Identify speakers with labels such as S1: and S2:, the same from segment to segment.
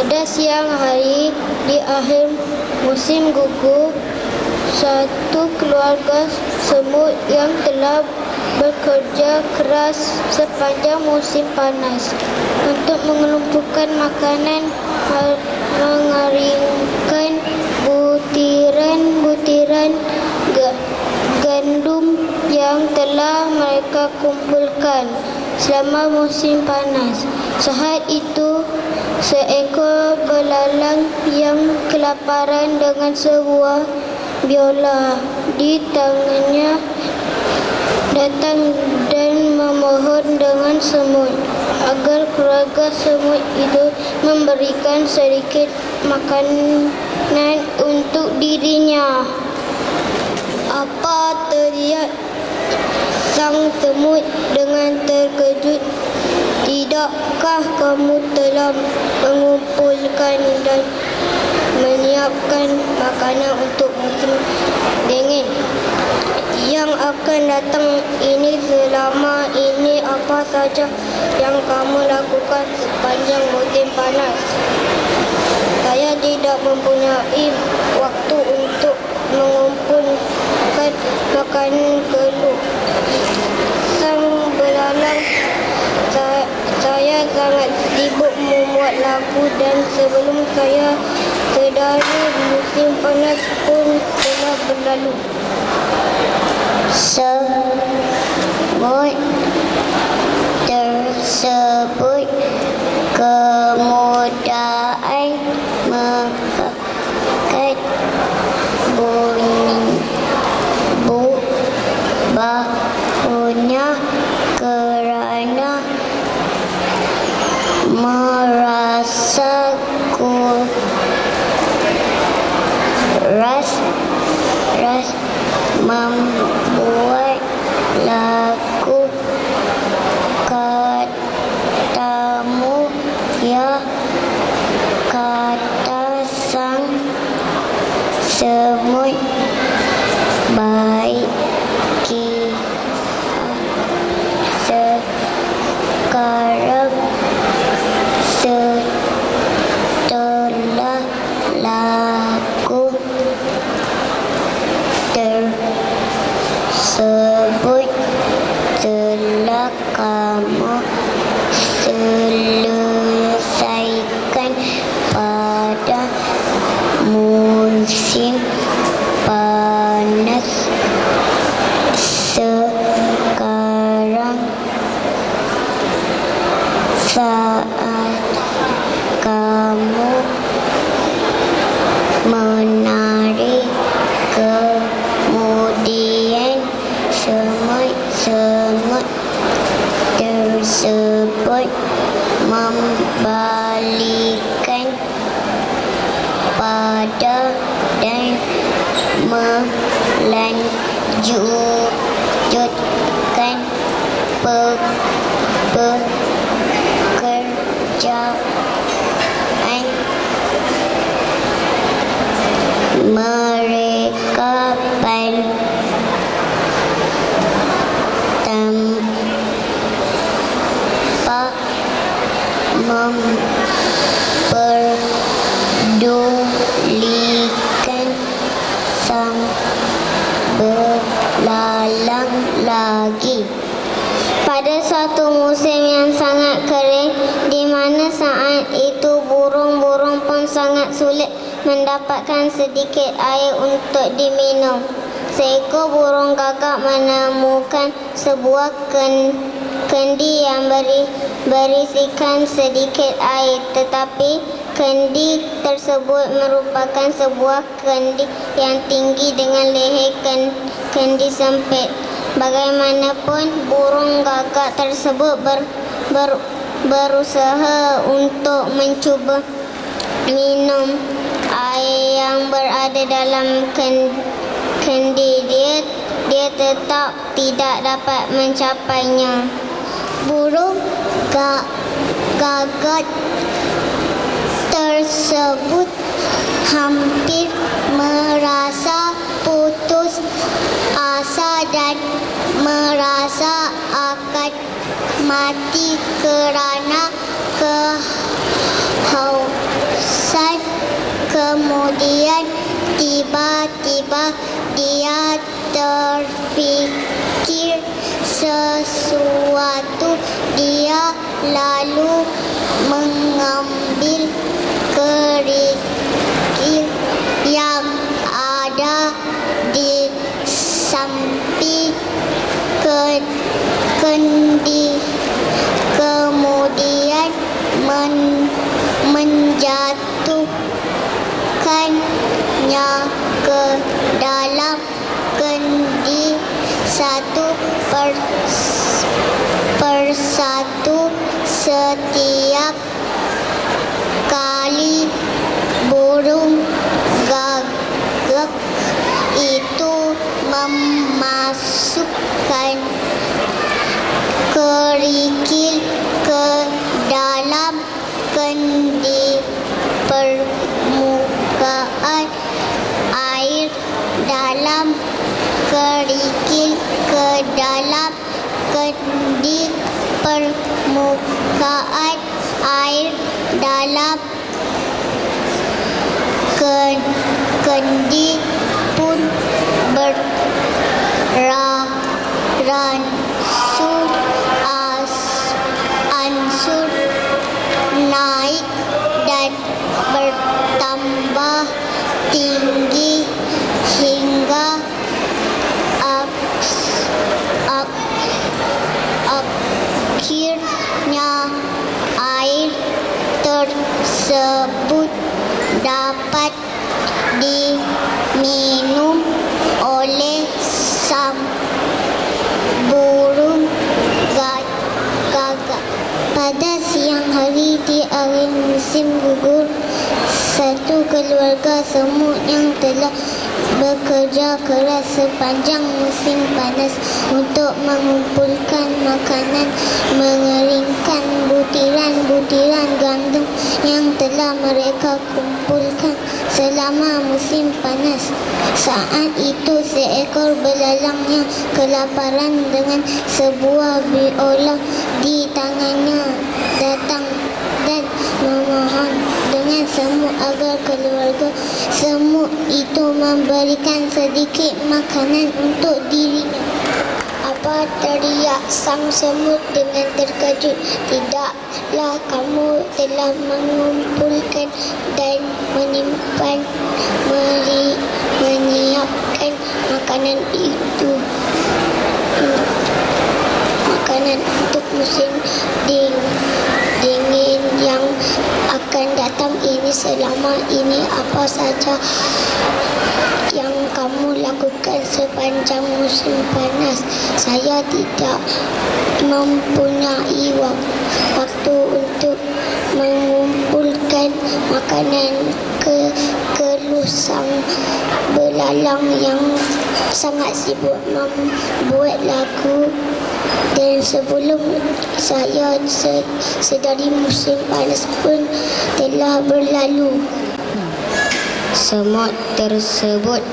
S1: Pada siang hari di akhir musim gugur, satu keluarga semut yang telah bekerja keras sepanjang musim panas untuk mengumpulkan makanan mengeringkan butiran-butiran gandum yang telah mereka kumpulkan selama musim panas. Saat itu, seekor belalang yang kelaparan dengan sebuah biola di tangannya datang dan memohon dengan semut agar keluarga semut itu memberikan sedikit makanan untuk dirinya. Apa, teriak sang semut dengan terkejut. Tidakkah kamu telah mengumpulkan dan menyiapkan makanan untuk musim dingin yang akan datang ini? Selama ini apa saja yang kamu lakukan sepanjang musim panas? Saya tidak mempunyai waktu untuk mengumpulkan makanan keluh sang belalang. Saya sangat sibuk membuat labu dan sebelum saya sedari musim panas pun telah berlalu. Semut tersebut kemudian mengangkat bahunya kerana merasa kuras membuat lagu. Katamu ya, kata sang semut, baik sekarang setelah lagu tersebut telah kamu selesaikan pada musim panas. Sekarang saat kamu menari, kemudian semut tersebut membalikkan pada dan melanjutkan pekerjaan mereka tanpa memperdulikan sang belalang lagi. Pada suatu musim yang sangat kering, di mana saat itu burung-burung pun sangat sulit mendapatkan sedikit air untuk diminum, seekor burung gagak menemukan sebuah kendi yang berisikan sedikit air. Tetapi kendi tersebut merupakan sebuah kendi yang tinggi dengan leher kendi sempit. Bagaimanapun, burung gagak tersebut berusaha untuk mencuba minum air yang berada dalam kendi. Dia tetap tidak dapat mencapainya. Burung gagak tersebut hampir merasa putus asa dan merasa akan mati kerana Kemudian tiba-tiba dia terfikir sesuatu. Dia lalu mengambil kerikil yang ada di samping kendi, kemudian menjatuhkannya ke dalam kendi satu persatu. Setiap kali burung gagak itu memasukkan kerikil ke dalam kendi, permukaan air dalam kerikil ke dalam kendi, permukaan air dalam kendi pun beransur naik dan bertambah tinggi hingga akhirnya air tersebut dapat diminum oleh sang burung gagak. Pada siang hari di akhir musim gugur, satu keluarga semut yang telah bekerja keras sepanjang musim panas untuk mengumpulkan makanan, mengeringkan butiran-butiran gandum yang telah mereka kumpulkan selama musim panas. Saat itu seekor belalang yang kelaparan dengan sebuah biola di tangannya datang dan memohon dengan semut agar keluarga semut itu memberikan sedikit makanan untuk dirinya. Apa, teriak sang semut dengan terkejut. Tidaklah kamu telah mengumpulkan dan menyiapkan makanan itu, makanan untuk musim dingin yang akan datang ini. Selama ini apa saja yang kamu lakukan sepanjang musim panas? Saya tidak mempunyai waktu untuk mengumpulkan makanan, keluh sang belalang yang sangat sibuk membuat lagu. Dan sebelum saya sedari musim panas pun telah berlalu. Semut tersebut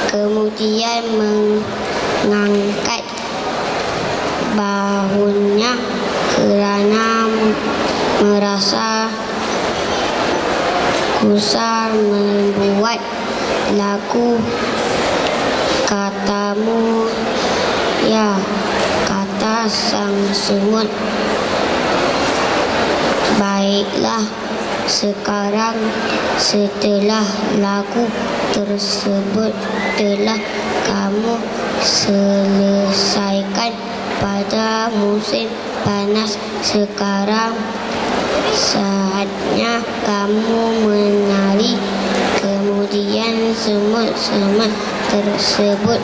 S1: kemudian mengangkat bahunya kerana merasa gusar membuat lagu. Katamu, ya, kata sang semut. Baiklah, sekarang setelah lagu tersebut telah kamu selesaikan pada musim panas, sekarang saatnya kamu menari. Kemudian semut-semut tersebut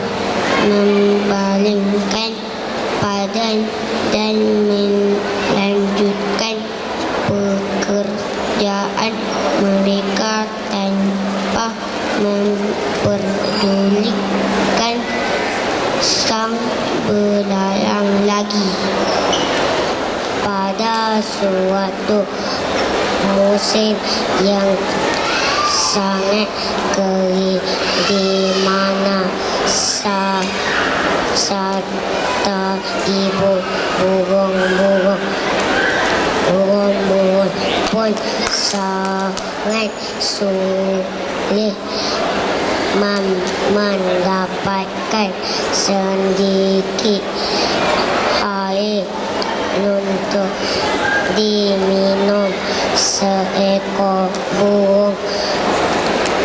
S1: membalingkan badan dan melanjutkan pekerjaan mereka tanpa memperdulikan sang belalang lagi. Pada suatu musim yang sangat kering di mana serta ibu burung-burung pun sangat sulit mendapatkan sedikit air untuk diminum. Seekor burung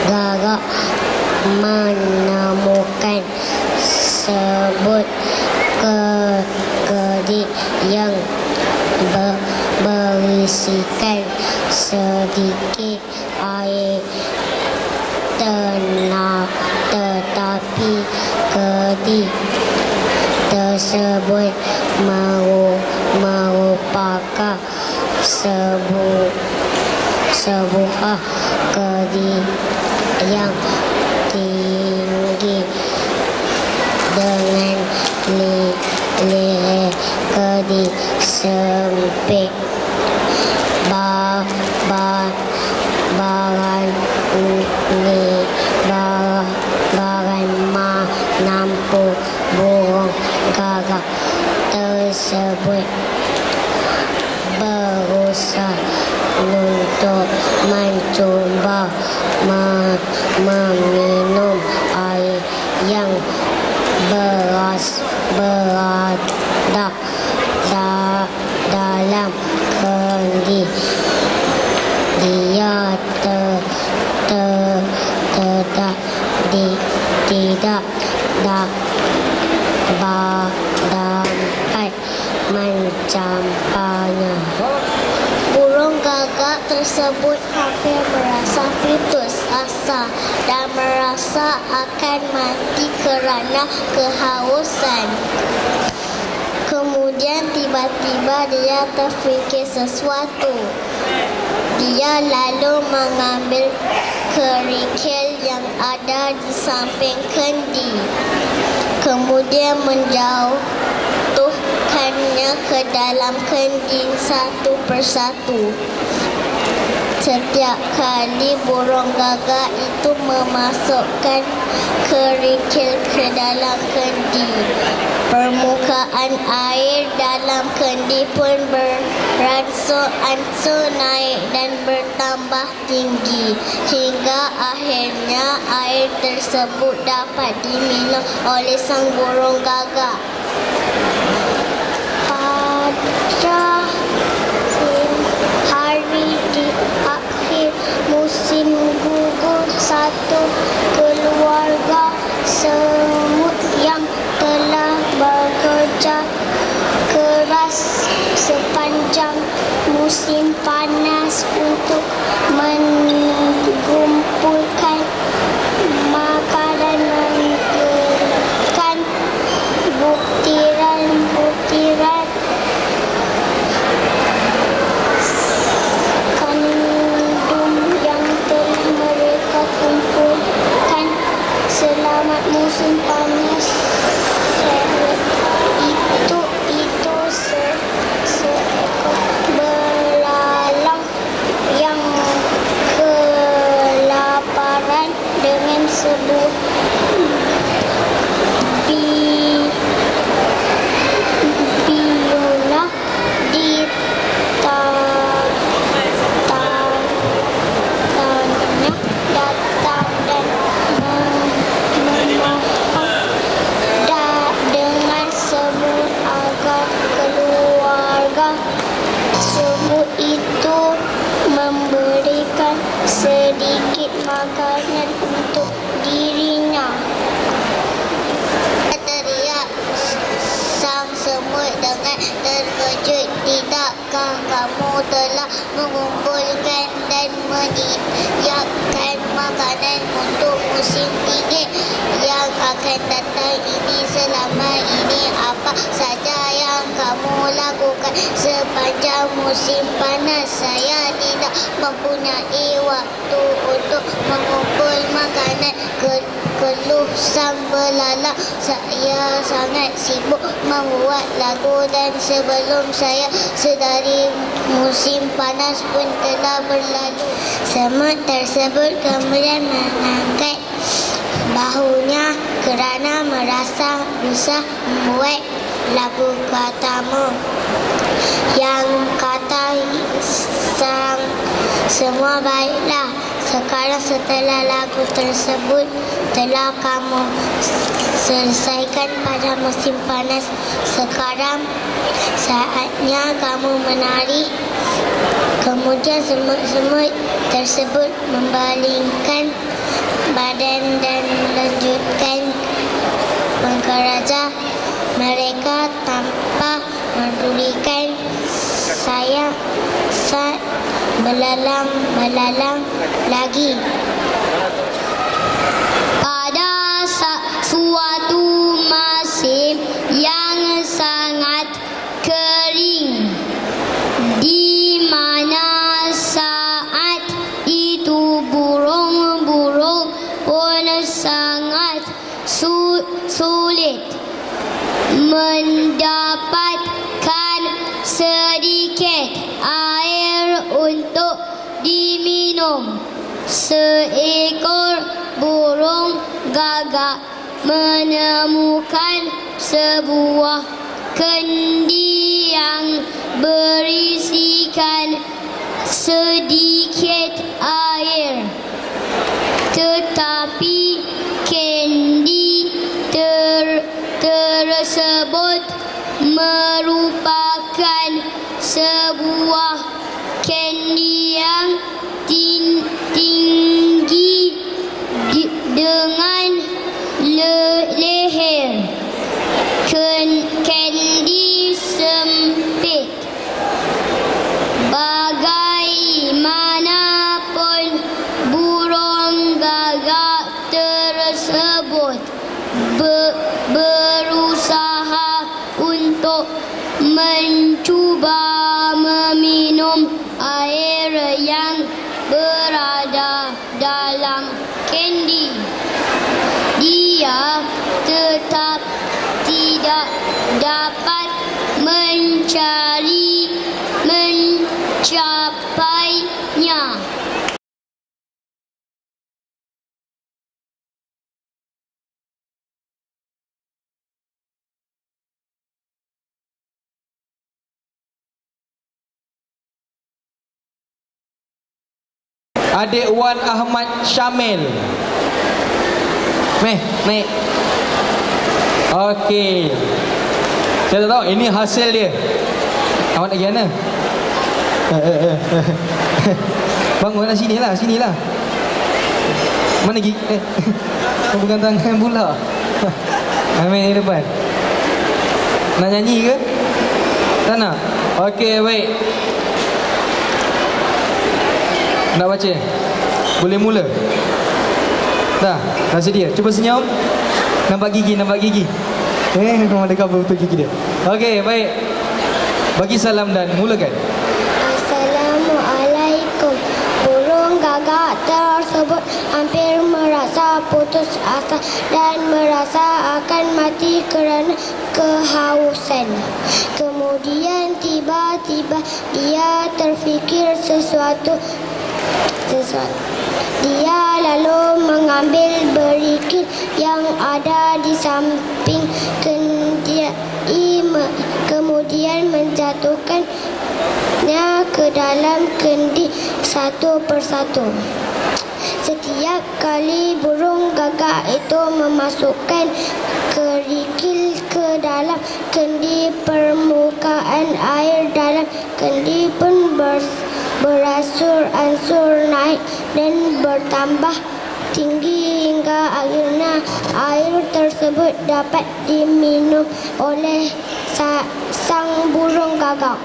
S1: gagak menemukan sebuah kedai yang berisikan sedikit air, tetapi kedai tersebut merupakan sebuah kedai yang tinggi dengan leher kedai sempit. Barang mampu burung gagak tersebut berusaha untuk mencoba meminum air yang berada dalam kendi. Dia tidak dapat mencapainya. Burung gagak tersebut hampir merasa putus asa dan merasa akan mati kerana kehausan. Kemudian tiba-tiba dia terfikir sesuatu. Dia lalu mengambil kerikil yang ada di samping kendi, kemudian menjauhkannya ke dalam kendi satu persatu. Setiap kali burung gagak itu memasukkan kerikil ke dalam kendi, permukaan air dalam kendi pun beransur-ansur naik dan bertambah tinggi, hingga akhirnya air tersebut dapat diminum oleh sang burung gagak. Pada hari di akhir musim gugur, satu keluarga semut yang telah bekerja keras sepanjang musim panas untuk mengumpulkan makanan, mengumpulkan butiran-butiran gandum yang telah mereka kumpulkan selama musim panas. Seekor belalang yang kelaparan dengan sebuah biola di tangannya datang dan memohon dengan sebut agar keluarga semut itu memberikan sedikit makanan untuk dirinya. Teriak sang semut dengan terkejut, "Tidakkah kamu telah mengumpulkan dan menyiapkan makanan untuk musim dingin yang akan datang ini? Selama ini apa saja yang kamu lakukan sepanjang musim panas? Saya tidak mempunyai waktu untuk mengumpul makanan," keluh sang belalang. "Saya sangat sibuk membuat lagu dan sebelum saya sedari musim panas pun telah berlalu." Semut tersebut kemudian mengangkat bahunya kerana merasa susah membuat lagu katamu. Yang kata sang Semua baiklah. Sekarang setelah lagu tersebut telah kamu selesaikan pada musim panas, sekarang saatnya kamu menari. Kemudian semut-semut tersebut membalingkan badan dan melanjutkan mengkerja mereka tanpa medulikan saya saat melalang lagi. Pada suatu musim yang sangat kering, di mana saat itu burung-burung pun sangat sulit mendapatkan sedikit air untuk diminum. Seekor burung gagak menemukan sebuah kendi yang berisikan sedikit air, tetapi kendi tersebut merupakan sebuah kendi yang tinggi dengan leher. Kendi sempit. Bagaimanapun burung gagak tersebut berusaha untuk mencuba meminum air yang berada dalam kendi. Dia tetap tidak dapat mencapainya.
S2: Adik Wan Ahmad Syamil. Naik. Okey. Saya tak tahu ini hasil dia. Awak nak pergi mana? Bangunlah sinilah. Mana pergi? Kau pegang tangan pula. Ambil di depan. Nak nyanyi ke? Tak nak? Okey, baik. Nak baca? Boleh mula? Dah sedia. Cuba senyum. Nampak gigi. Kau ada cover betul gigi dia. Okey, baik. Bagi salam dan mulakan.
S1: Assalamualaikum. Burung gagak tersebut hampir merasa putus asa dan merasa akan mati kerana kehausan. Kemudian tiba-tiba dia terfikir sesuatu. Dia lalu mengambil berikil yang ada di samping kendi, kemudian menjatuhkannya ke dalam kendi satu persatu. Setiap kali burung gagak itu memasukkan kerikil ke dalam kendi, permukaan air dalam kendi pun beransur-ansur naik dan bertambah tinggi hingga akhirnya air tersebut dapat diminum oleh sang burung gagak.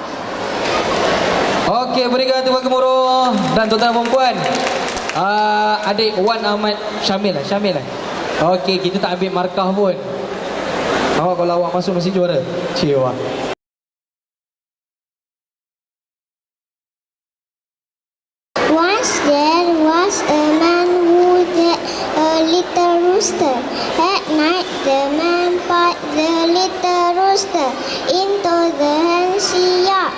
S2: Okey, berikan tepuk gemuruh dan tuan-tuan dan puan. Adik Wan Ahmad Syamil lah. Okey, kita tak ambil markah pun. Awak kalau awak masuk mesti juara. Cewa.
S1: Once there was a man who had a little rooster. At night the man put the little rooster into the hen's yard.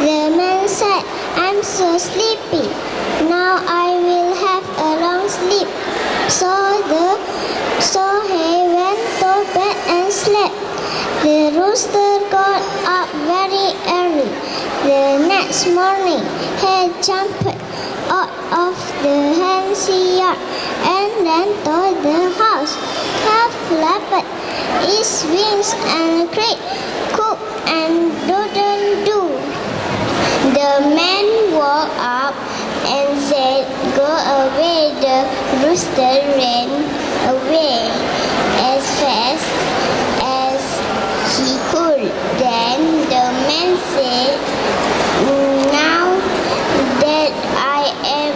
S1: The man said, "I'm so sleepy. Now I will have a long sleep." So he went to bed and slept. The rooster got up very early. The next morning he jumped out of the hen's yard and ran to the house. Half flapped its wings and cried, "Cook and doodle-doo." The man woke up and said, "Go away." The rooster ran away as fast as he could. Then the man said, "Now that I am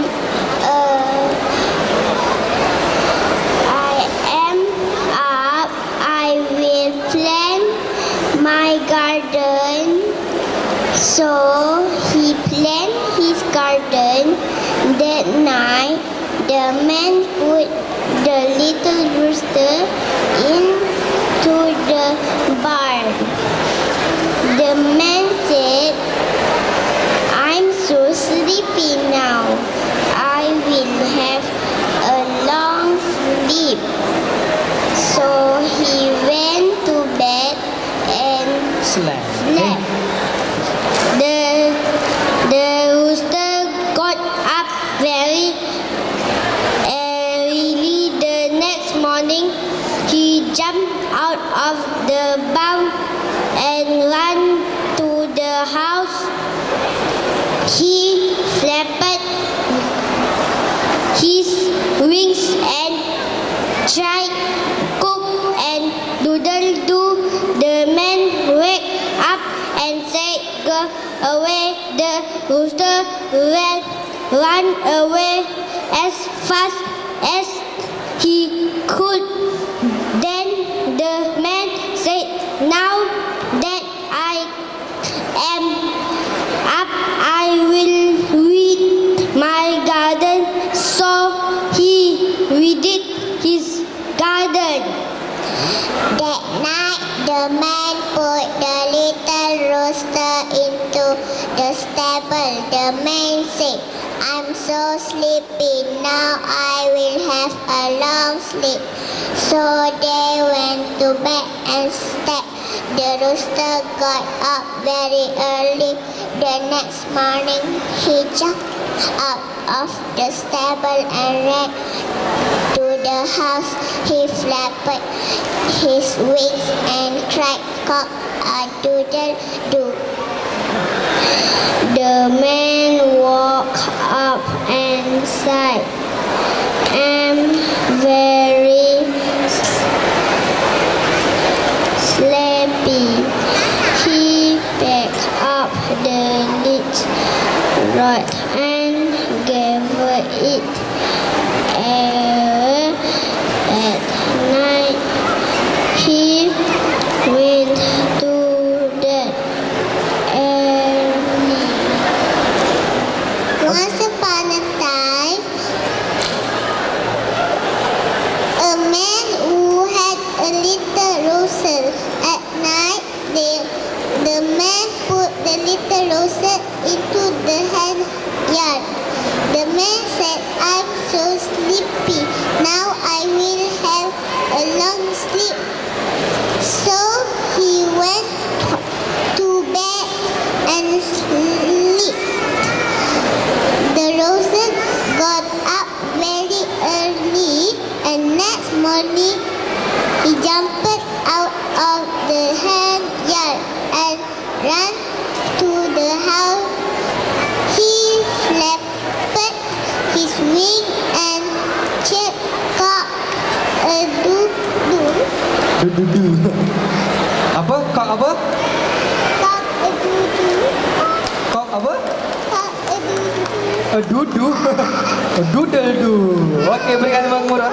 S1: up, I will plant my garden." So he planted his garden. That night, the man put the little rooster into the barn. The man said, "I'm so sleepy now. I will have a long sleep." So he went to bed and
S2: Slept.
S1: slept. The rooster got up very early the next morning. He jumped out of the barn and ran to the house. He flapped his wings and tried, "Cook and doodle-doo." The man waked up and said, "Go away." The rooster ran away as fast as he could. Then the man said, "Now that I am up, I will weed my garden." So he weeded his garden. That night, the man put the little rooster into the stable. The man said, "I'm so sleepy, now I will have a long sleep." So they went to bed and slept. The rooster got up very early. The next morning, he jumped out of the stable and ran to the house. He flapped his wings and cried, "Cock-a-doodle-doo." The man woke up and said, "I'm very sleepy." He picked up the leech rod and gave it air. At night, he went to bed early. Once upon a time, a man who had a little rooster. At night, the man put the little rooster into the hen yard. The man said, "I'm so sleepy, now I will have a long sleep." So he went to bed and slept. The rooster got up very early, and next morning he jumped out of the hen yard and ran to the house. He flapped his wing and checked, "Cock-a-doodle-doo."
S2: Du. Apa? Kok apa?
S1: Cock-a-doodle-doo.
S2: Kok apa?
S1: Cock-a-doodle-doo.
S2: Dudu. Doodle-doo. Okey, berikan tepuk tangan.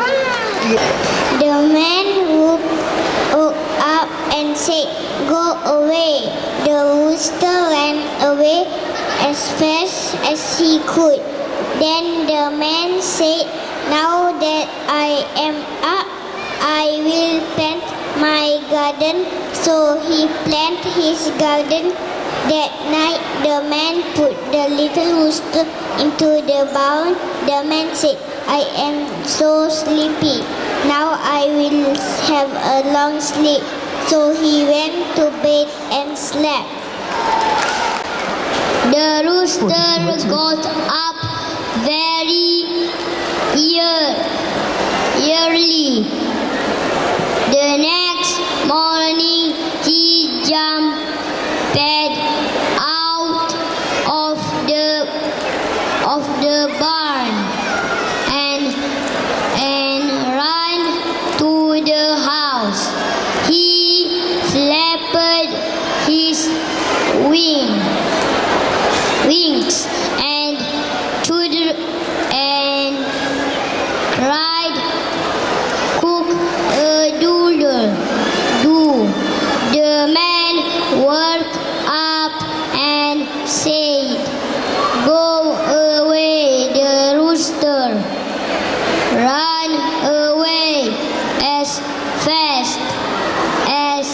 S1: The man woke up and said, "Go away." The rooster ran away as fast as he could. Then the man said, "Now that I am up, I will plant my garden." So he planted his garden. That night, the man put the little rooster into the barn. The man said, "I am so sleepy, now I will have a long sleep." So he went to bed and slept. The rooster got up very early. The next morning, he jumped out of the barn and ran to the house. He flapped his wings and cried, "Cook a doodle do." The man woke up and said, "Go away, the rooster." Run away as fast as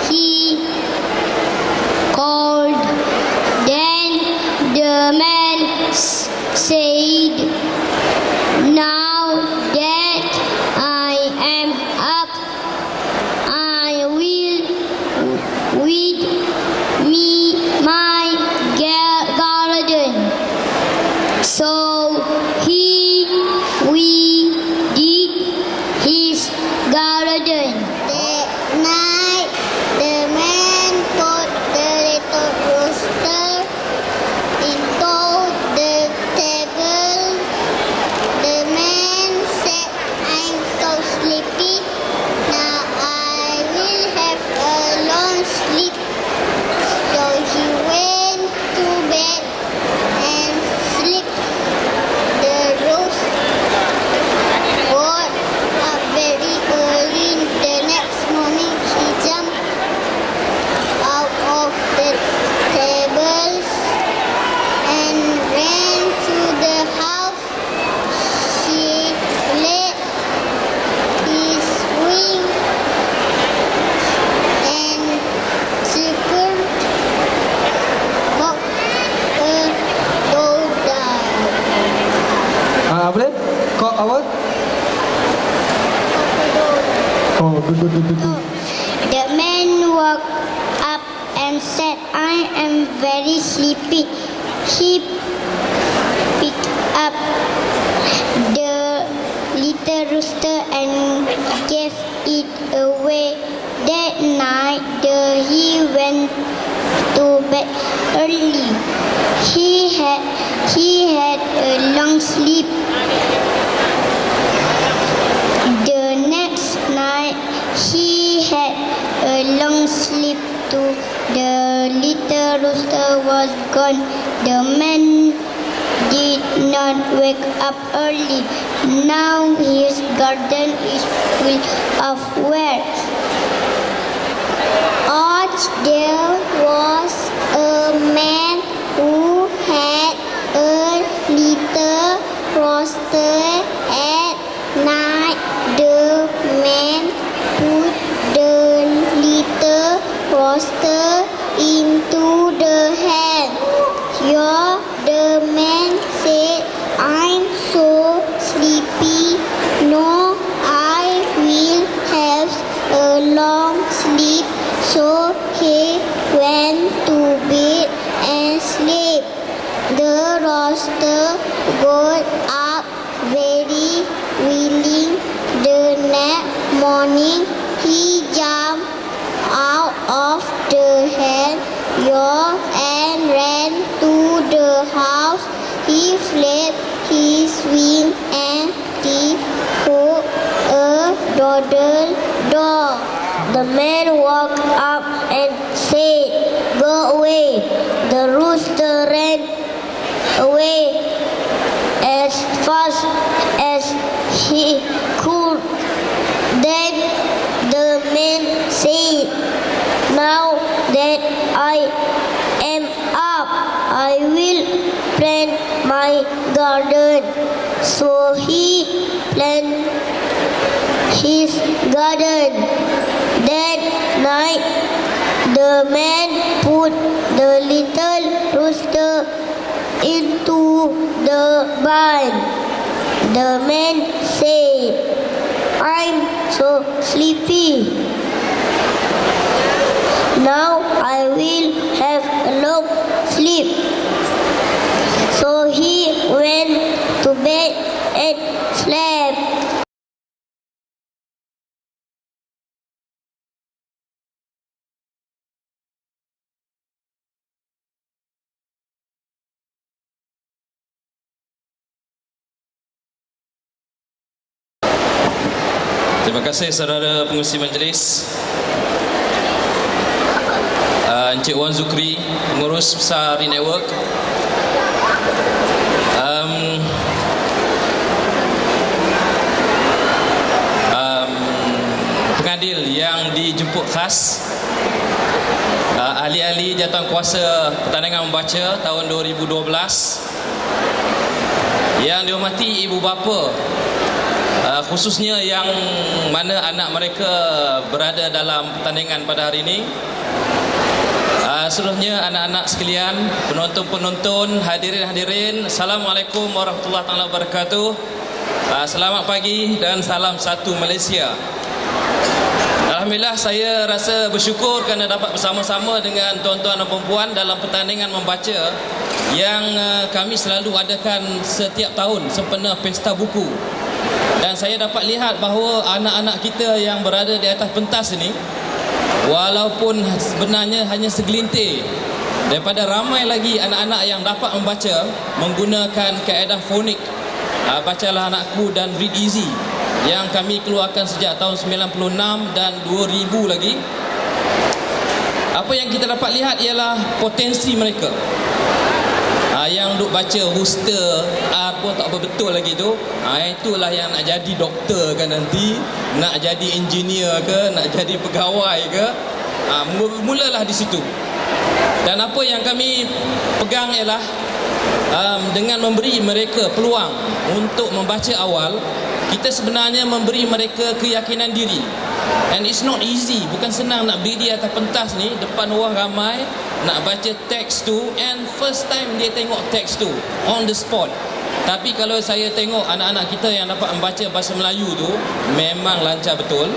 S1: he called. Then the man said, "Now that I am up, I will weed my garden." So he weeded his garden. That night, the man put the little rooster into the table. The man said, "I'm so sleepy. Now I will have a long sleep." So he went to bed and slept. The rooster got up very early. The next morning, he jumped out of the tables and ran to the house. He laid his wings and scurried back a doodle.
S2: Apa dia? Kok apa? Oh, du.
S1: The man woke up and said, "I am very sleepy." He picked up the little rooster and gave it away. That night, he went to bed early. He had a long sleep. The next night, he had a long sleep too. The little rooster was gone. The man did not wake up early. Now his garden is full of weeds. There was a man who had a little rooster. At night, the man put the little rooster into the hen. Here the man said, "I'm so sleepy. No, I will have a long sleep." So he went to bed and slept. The rooster got up very willing. The next morning, he jumped out of the hen and ran to the house. He flapped his wings and he cooked a doodle dog. The man woke up and said, "Go away." The rooster ran away as fast as he could. Then the man said, "Now that I am up, I will plant my garden." So he planted his garden. That night, the man put the little rooster into the barn. The man said, "I'm so sleepy. Now I will have a long sleep." So he went bed and slept.
S3: Terima kasih saudara pengurusi majlis. Encik Wan Zukri, pengurus besar Re Network. Pengadil yang dijemput khas, ahli-ahli jawatankuasa pertandingan membaca tahun 2012, yang dihormati ibu bapa, khususnya yang mana anak mereka berada dalam pertandingan pada hari ini. Seluruhnya anak-anak sekalian, penonton-penonton, hadirin-hadirin, Assalamualaikum warahmatullahi wabarakatuh. Selamat pagi dan salam satu Malaysia. Alhamdulillah, saya rasa bersyukur kerana dapat bersama-sama dengan tuan-tuan dan puan-puan dalam pertandingan membaca yang kami selalu adakan setiap tahun sempena Pesta Buku. Dan saya dapat lihat bahawa anak-anak kita yang berada di atas pentas ini, walaupun sebenarnya hanya segelintir daripada ramai lagi anak-anak yang dapat membaca menggunakan kaedah fonik, Bacalah Anakku dan Read Easy yang kami keluarkan sejak tahun 96 dan 2000 lagi. Apa yang kita dapat lihat ialah potensi mereka. Yang duk baca Huster R pun tak betul lagi tu. Itulah yang nak jadi doktor kan nanti, nak jadi engineer ke, nak jadi pegawai ke. Mulalah di situ. Dan apa yang kami pegang ialah dengan memberi mereka peluang untuk membaca awal, kita sebenarnya memberi mereka keyakinan diri. And it's not easy, bukan senang nak berdiri atas pentas ni depan orang ramai, nak baca teks tu, and first time dia tengok teks tu on the spot. Tapi kalau saya tengok anak-anak kita yang dapat membaca bahasa Melayu tu, memang lancar betul.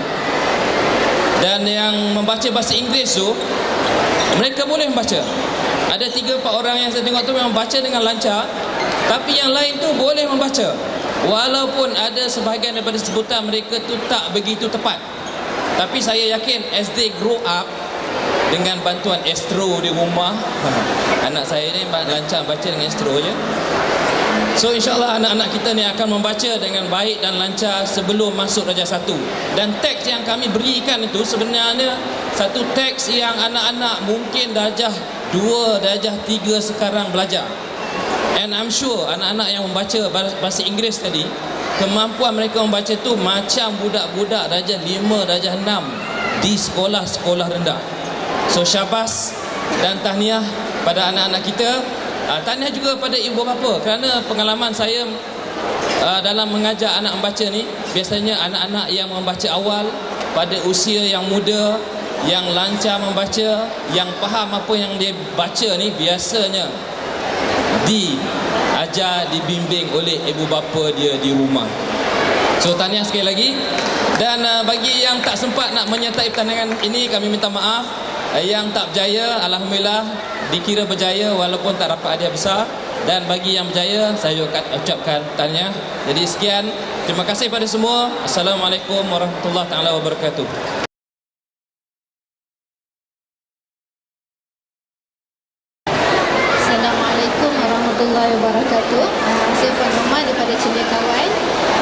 S3: Dan yang membaca bahasa Inggeris tu, mereka boleh membaca. Ada 3-4 orang yang saya tengok tu memang baca dengan lancar, tapi yang lain tu boleh membaca, walaupun ada sebahagian daripada sebutan mereka tu tak begitu tepat. Tapi saya yakin as they grow up, dengan bantuan Astro di rumah, anak saya ni lancar baca dengan Astro je. So insyaAllah anak-anak kita ni akan membaca dengan baik dan lancar sebelum masuk darjah 1. Dan teks yang kami berikan itu sebenarnya satu teks yang anak-anak mungkin darjah 2, darjah 3 sekarang belajar. And I'm sure anak-anak yang membaca bahasa Inggeris tadi, kemampuan mereka membaca tu macam budak-budak darjah 5, darjah 6 di sekolah-sekolah rendah. So syabas dan tahniah pada anak-anak kita. Tahniah juga pada ibu bapa, kerana pengalaman saya dalam mengajar anak membaca ni, biasanya anak-anak yang membaca awal pada usia yang muda, yang lancar membaca, yang faham apa yang dia baca ni, biasanya diajar, dibimbing oleh ibu bapa dia di rumah. So tahniah sekali lagi. Dan bagi yang tak sempat nak menyertai pertandingan ini, kami minta maaf. Yang tak berjaya, alhamdulillah dikira berjaya walaupun tak dapat hadiah besar. Dan bagi yang berjaya, saya juga ucapkan tahniah. Jadi sekian, terima kasih pada semua. Assalamualaikum warahmatullahi wabarakatuh.
S4: Assalamualaikum warahmatullahi wabarakatuh. Saya Puan Norma daripada Cendekiawan.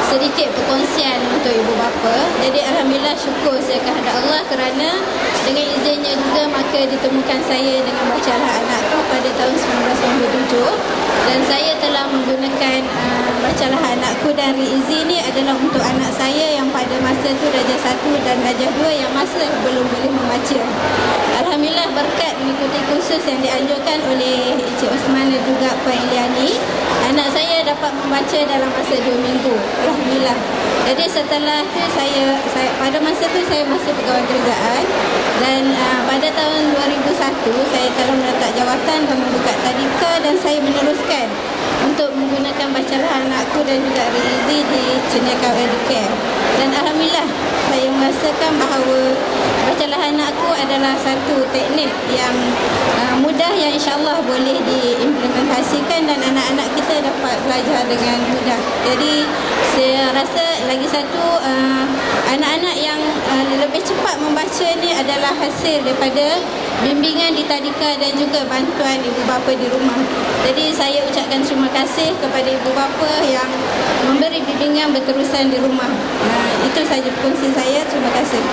S4: Sedikit perkongsian untuk ibu bapa. Jadi alhamdulillah syukur saya kepada Allah kerana dengan izinnya juga maka ditemukan saya dengan Bacalah Anakku pada tahun 1997, dan saya telah menggunakan Bacalah Anakku dan Read Easy ini adalah untuk anak saya yang pada masa itu darjah 1 dan darjah 2 yang masih belum boleh membaca. Alhamdulillah berkat mengikuti kursus yang dianjurkan oleh Encik Osman dan juga Puan Iliani, anak saya dapat membaca dalam masa 2 minggu. Alhamdulillah. Jadi setelah itu saya pada masa itu saya masih pegawai kerajaan, dan pada tahun 2001 saya telah mendapat jawatan dan membuka tadika, dan saya meneruskan untuk menggunakan Bacalah Anakku dan juga Read Easy di Cendekiawan Educare. Dan alhamdulillah Alhamdulillah, saya merasakan bahawa bacalah anakku adalah satu teknik yang mudah yang insyaAllah boleh diimplementasikan dan anak-anak kita dapat belajar dengan mudah. Jadi saya rasa lagi satu, anak-anak yang lebih cepat membaca ni adalah hasil daripada bimbingan di tadika dan juga bantuan ibu bapa di rumah. Jadi saya ucapkan terima kasih kepada ibu bapa yang memberi bimbingan berterusan di rumah. Itu saja perkongsian saya. Terima kasih.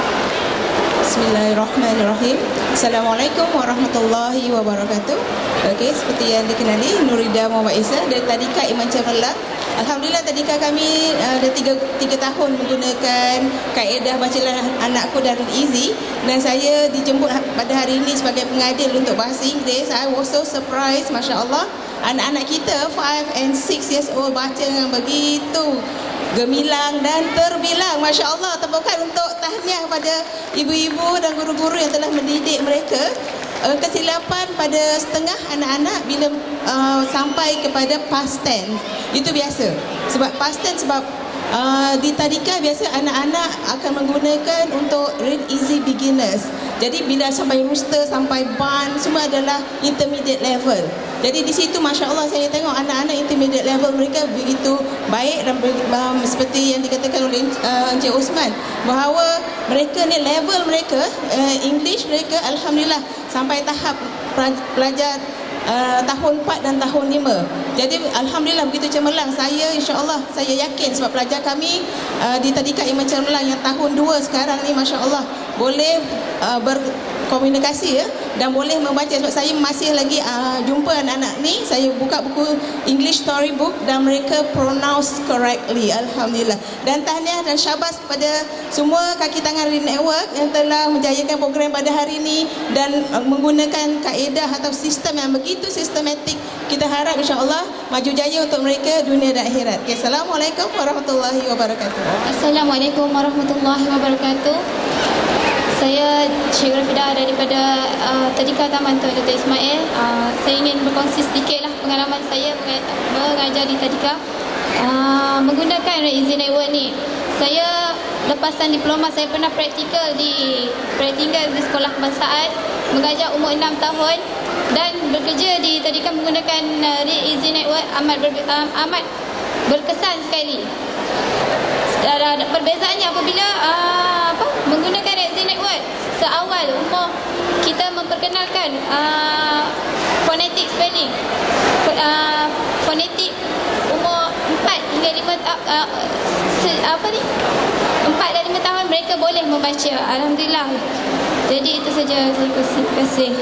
S5: Bismillahirrahmanirrahim. Assalamualaikum warahmatullahi wabarakatuh. Okey, seperti yang dikenali, Nurida Muhammad Isa dari Tadika Iman Cemerlang. Alhamdulillah, tadika kami dah 3 tahun menggunakan kaedah bacalah anakku dan Easy, dan saya dijemput pada hari ini sebagai pengadil untuk bahasa Inggeris. I was so surprised, masya-Allah. Anak-anak kita 5 and 6 years old baca dengan begitu gemilang dan terbilang. Masya Allah, tepukan untuk tahniah pada ibu-ibu dan guru-guru yang telah mendidik mereka. Kesilapan pada setengah anak-anak bila sampai kepada past tense, itu biasa. Sebab past tense, sebab di tadika biasa anak-anak akan menggunakan untuk read easy beginners. Jadi bila sampai rooster, sampai bun, semua adalah intermediate level. Jadi di situ masya Allah saya tengok anak-anak intermediate level mereka begitu baik dan seperti yang dikatakan oleh Encik Osman, bahawa mereka ni level mereka English mereka alhamdulillah sampai tahap pelajar tahun 4 dan tahun 5. Jadi alhamdulillah begitu cemerlang. Saya insya-Allah saya yakin sebab pelajar kami di Tadika Iman Cemerlang yang tahun 2 sekarang ni masya-Allah boleh berkomunikasi dan boleh membaca. Sebab saya masih lagi jumpa anak-anak ni, saya buka buku English storybook dan mereka pronounce correctly, alhamdulillah. Dan tahniah dan syabas kepada semua kaki tangan Read Network yang telah menjayakan program pada hari ini dan menggunakan kaedah atau sistem yang begitu sistematik. Kita harap insya-Allah maju jaya untuk mereka dunia dan akhirat. Okay, Assalamualaikum warahmatullahi wabarakatuh.
S4: Assalamualaikum warahmatullahi wabarakatuh. Saya Cik Rafidah daripada Tadika Taman Tuan Dr. Ismail. Saya ingin berkongsi sedikitlah pengalaman saya mengajar di Tadika menggunakan Easy Network ni. Saya lepasan diploma, saya pernah praktikal di sekolah kebangsaan, mengajar umur 6 tahun dan bekerja di Tadika menggunakan Easy Network amat berkesan sekali. Perbezaannya apabila menggunakan Easy Network, seawal umur kita memperkenalkan phonetic spelling, fonetik umur 4 hingga 4 dan 5 tahun mereka boleh membaca. Alhamdulillah. Jadi itu saja. Terima kasih.